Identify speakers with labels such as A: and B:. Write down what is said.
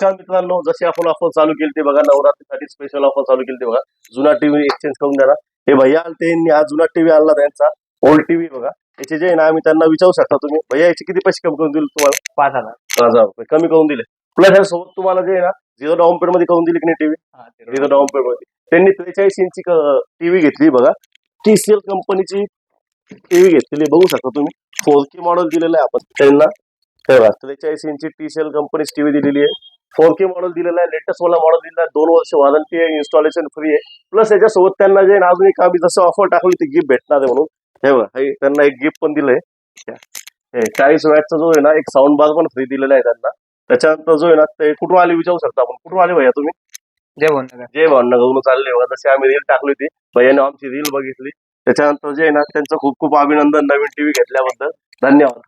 A: नमस्कार मित्रांनो, जशी आपण ऑफर चालू केली ते बघा, नवरात्रीसाठी स्पेशल ऑफर चालू केली ते बघा, जुना टीव्ही एक्सचेंज करून देणार. हे भैया आलते, यांनी हा जुना टीव्ही आणला त्यांचा, ओल्ड टीव्ही बघा. याचे जे आहे ना, आम्ही त्यांना विचारू शकता तुम्ही, भैया याचे किती पैसे कमी करून दिले तुम्हाला? 5,000 रुपये कमी करून दिले. प्लस यासोबत तुम्हाला जे आहे ना, 0 डाऊन पेमेंट मध्ये करून दिली की नाही टीव्ही? 0 डाऊन पेमेंट मध्ये. त्यांनी 43 इंची टीव्ही घेतली बघा, TCL कंपनीची टीव्ही घेतलेली बघू शकता तुम्ही. 4K मॉडेल दिलेलं आहे आपण त्यांना. तेव्हा 43 इंची TCL कंपनीची टीव्ही दिलेली आहे. 4K मॉडेल दिलेला आहे, लेटेस्ट वाला मॉडेल दिलेला आहे, 2 वर्ष वॉरंटी आहे, इन्स्टॉलेशन फ्री आहे. प्लस याच्यासोबत त्यांना जे अजून एक आम्ही जसं ऑफर टाकली ती गिफ्ट भेटणार आहे म्हणून. हे बघा, हे त्यांना एक गिफ्ट पण दिलंय. हे 40 वॅटचा जो आहे ना, एक साऊंड बार पण फ्री दिलेला आहे त्यांना. त्याच्यानंतर जो आहे ना, ते कुठून आले विचारू शकता आपण. कुठून आले भैया तुम्ही?
B: जय भावनगर.
A: जय भावनगरवरून चालले बघा. जशी आम्ही रील टाकली होती, भैयाने आमची रील बघितली. त्याच्यानंतर जे आहे ना, त्यांचं खूप खूप अभिनंदन नवीन टीव्ही घेतल्याबद्दल. धन्यवाद.